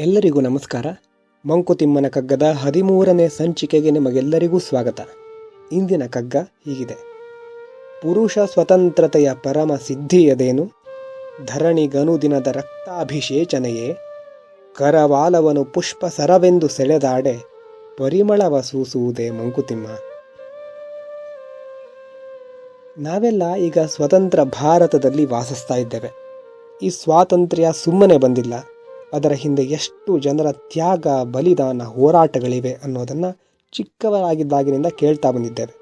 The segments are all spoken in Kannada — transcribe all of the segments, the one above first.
ಎಲ್ಲರಿಗೂ ನಮಸ್ಕಾರ. ಮಂಕುತಿಮ್ಮನ ಕಗ್ಗದ 13ನೇ ಸಂಚಿಕೆಗೆ ನಿಮಗೆಲ್ಲರಿಗೂ ಸ್ವಾಗತ. ಇಂದಿನ ಕಗ್ಗ ಹೀಗಿದೆ. ಪುರುಷ ಸ್ವತಂತ್ರತೆಯ ಪರಮ ಸಿದ್ಧಿಯದೇನು, ಧರಣಿಗನುದಿನದ ರಕ್ತಾಭಿಷೇಚನೆಯೇ, ಕರವಾಲವನು ಪುಷ್ಪ ಸರವೆಂದು ಸೆಳೆದಾಡೆ, ಪರಿಮಳವ ಸೂಸುವುದೇ ಮಂಕುತಿಮ್ಮ. ನಾವೆಲ್ಲ ಈಗ ಸ್ವತಂತ್ರ ಭಾರತದಲ್ಲಿ ವಾಸಿಸ್ತಾ ಇದ್ದೇವೆ. ಈ ಸ್ವಾತಂತ್ರ್ಯ ಸುಮ್ಮನೆ ಬಂದಿಲ್ಲ. ಅದರ ಹಿಂದೆ ಎಷ್ಟು ಜನರ ತ್ಯಾಗ, ಬಲಿದಾನ, ಹೋರಾಟಗಳಿವೆ ಅನ್ನೋದನ್ನು ಚಿಕ್ಕವರಾಗಿದ್ದಾಗಿನಿಂದ ಕೇಳ್ತಾ ಬಂದಿದ್ದೇವೆ.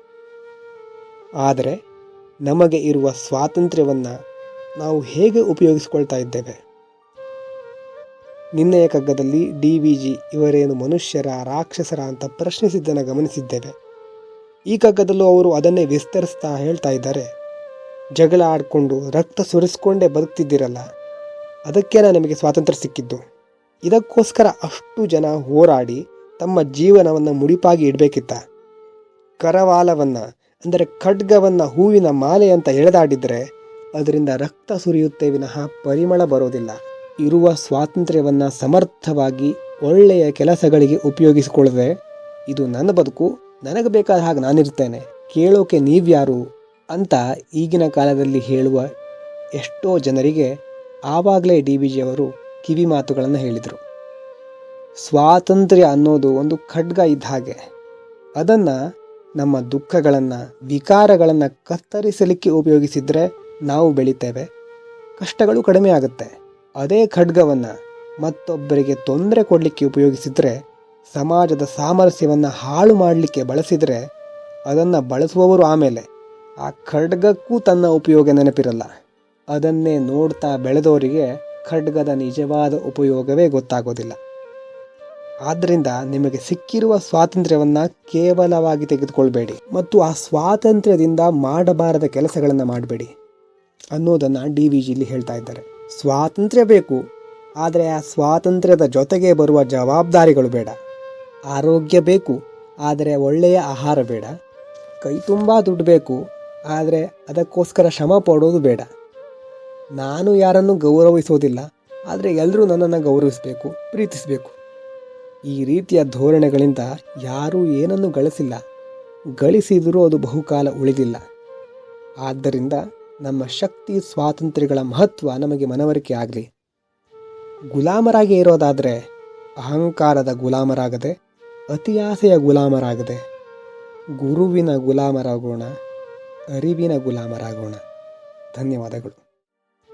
ಆದರೆ ನಮಗೆ ಇರುವ ಸ್ವಾತಂತ್ರ್ಯವನ್ನು ನಾವು ಹೇಗೆ ಉಪಯೋಗಿಸಿಕೊಳ್ತಾ ಇದ್ದೇವೆ? ನಿನ್ನೆಯ ಕಗ್ಗದಲ್ಲಿ DVG ಇವರೇನು ಮನುಷ್ಯರ, ರಾಕ್ಷಸರ ಅಂತ ಪ್ರಶ್ನಿಸಿದ್ದನ್ನು ಗಮನಿಸಿದ್ದೇವೆ. ಈ ಕಗ್ಗದಲ್ಲೂ ಅವರು ಅದನ್ನೇ ವಿಸ್ತರಿಸ್ತಾ ಹೇಳ್ತಾ ಇದ್ದಾರೆ. ಜಗಳ ಆಡಿಕೊಂಡು ರಕ್ತ ಸುರಿಸ್ಕೊಂಡೇ ಬದುಕ್ತಿದ್ದೀರಲ್ಲ, ಅದಕ್ಕೇನ ನಿಮಗೆ ಸ್ವಾತಂತ್ರ್ಯ ಸಿಕ್ಕಿದ್ದು? ಇದಕ್ಕೋಸ್ಕರ ಅಷ್ಟು ಜನ ಹೋರಾಡಿ ತಮ್ಮ ಜೀವನವನ್ನು ಮುಡಿಪಾಗಿ ಇಡಬೇಕಿತ್ತ? ಕರವಾಲವನ್ನು ಅಂದರೆ ಖಡ್ಗವನ್ನು ಹೂವಿನ ಮಾಲೆ ಅಂತ ಎಳೆದಾಡಿದರೆ ಅದರಿಂದ ರಕ್ತ ಸುರಿಯುತ್ತೆ ವಿನಃ ಪರಿಮಳ ಬರೋದಿಲ್ಲ. ಇರುವ ಸ್ವಾತಂತ್ರ್ಯವನ್ನು ಸಮರ್ಥವಾಗಿ ಒಳ್ಳೆಯ ಕೆಲಸಗಳಿಗೆ ಉಪಯೋಗಿಸಿಕೊಳ್ಳದೆ, ಇದು ನನ್ನ ಬದುಕು, ನನಗೆ ಬೇಕಾದ ಹಾಗೆ ನಾನಿರ್ತೇನೆ, ಕೇಳೋಕೆ ನೀವ್ಯಾರು ಅಂತ ಈಗಿನ ಕಾಲದಲ್ಲಿ ಹೇಳುವ ಎಷ್ಟೋ ಜನರಿಗೆ ಆವಾಗಲೇ DVG ಅವರು ಕಿವಿ ಮಾತುಗಳನ್ನು ಹೇಳಿದರು. ಸ್ವಾತಂತ್ರ್ಯ ಅನ್ನೋದು ಒಂದು ಖಡ್ಗ ಇದ್ದ ಹಾಗೆ. ಅದನ್ನು ನಮ್ಮ ದುಃಖಗಳನ್ನು, ವಿಕಾರಗಳನ್ನು ಕತ್ತರಿಸಲಿಕ್ಕೆ ಉಪಯೋಗಿಸಿದರೆ ನಾವು ಬೆಳಿತೇವೆ, ಕಷ್ಟಗಳು ಕಡಿಮೆ ಆಗುತ್ತೆ. ಅದೇ ಖಡ್ಗವನ್ನು ಮತ್ತೊಬ್ಬರಿಗೆ ತೊಂದರೆ ಕೊಡಲಿಕ್ಕೆ ಉಪಯೋಗಿಸಿದರೆ, ಸಮಾಜದ ಸಾಮರಸ್ಯವನ್ನು ಹಾಳು ಮಾಡಲಿಕ್ಕೆ ಬಳಸಿದರೆ, ಅದನ್ನು ಬಳಸುವವರು ಆಮೇಲೆ ಆ ಖಡ್ಗಕ್ಕೂ ತನ್ನ ಉಪಯೋಗ ನೆನಪಿರಲ್ಲ. ಅದನ್ನೇ ನೋಡ್ತಾ ಬೆಳೆದವರಿಗೆ ಖಡ್ಗದ ನಿಜವಾದ ಉಪಯೋಗವೇ ಗೊತ್ತಾಗೋದಿಲ್ಲ. ಆದ್ದರಿಂದ ನಿಮಗೆ ಸಿಕ್ಕಿರುವ ಸ್ವಾತಂತ್ರ್ಯವನ್ನು ಕೇವಲವಾಗಿ ತೆಗೆದುಕೊಳ್ಬೇಡಿ ಮತ್ತು ಆ ಸ್ವಾತಂತ್ರ್ಯದಿಂದ ಮಾಡಬಾರದ ಕೆಲಸಗಳನ್ನು ಮಾಡಬೇಡಿ ಅನ್ನೋದನ್ನು DVG ಇಲ್ಲಿ ಹೇಳ್ತಾ ಇದ್ದಾರೆ. ಸ್ವಾತಂತ್ರ್ಯ ಬೇಕು, ಆದರೆ ಆ ಸ್ವಾತಂತ್ರ್ಯದ ಜೊತೆಗೆ ಬರುವ ಜವಾಬ್ದಾರಿಗಳು ಬೇಡ. ಆರೋಗ್ಯ ಬೇಕು, ಆದರೆ ಒಳ್ಳೆಯ ಆಹಾರ ಬೇಡ. ಕೈ ತುಂಬ ದುಡ್ಡು ಬೇಕು, ಆದರೆ ಅದಕ್ಕೋಸ್ಕರ ಶ್ರಮ ಪಡೋದು ಬೇಡ. ನಾನು ಯಾರನ್ನು ಗೌರವಿಸೋದಿಲ್ಲ, ಆದರೆ ಎಲ್ಲರೂ ನನ್ನನ್ನು ಗೌರವಿಸಬೇಕು, ಪ್ರೀತಿಸಬೇಕು. ಈ ರೀತಿಯ ಧೋರಣೆಗಳಿಂದ ಯಾರೂ ಏನನ್ನು ಗಳಿಸಿಲ್ಲ, ಗಳಿಸಿದರೂ ಅದು ಬಹುಕಾಲ ಉಳಿದಿಲ್ಲ. ಆದ್ದರಿಂದ ನಮ್ಮ ಶಕ್ತಿ, ಸ್ವಾತಂತ್ರ್ಯಗಳ ಮಹತ್ವ ನಮಗೆ ಮನವರಿಕೆ ಆಗಲಿ. ಗುಲಾಮರಾಗಿ ಇರೋದಾದರೆ ಅಹಂಕಾರದ ಗುಲಾಮರಾಗದೆ, ಅತಿಯಾಸೆಯ ಗುಲಾಮರಾಗದೆ, ಗುರುವಿನ ಗುಲಾಮರಾಗೋಣ, ಅರಿವಿನ ಗುಲಾಮರಾಗೋಣ. ಧನ್ಯವಾದಗಳು.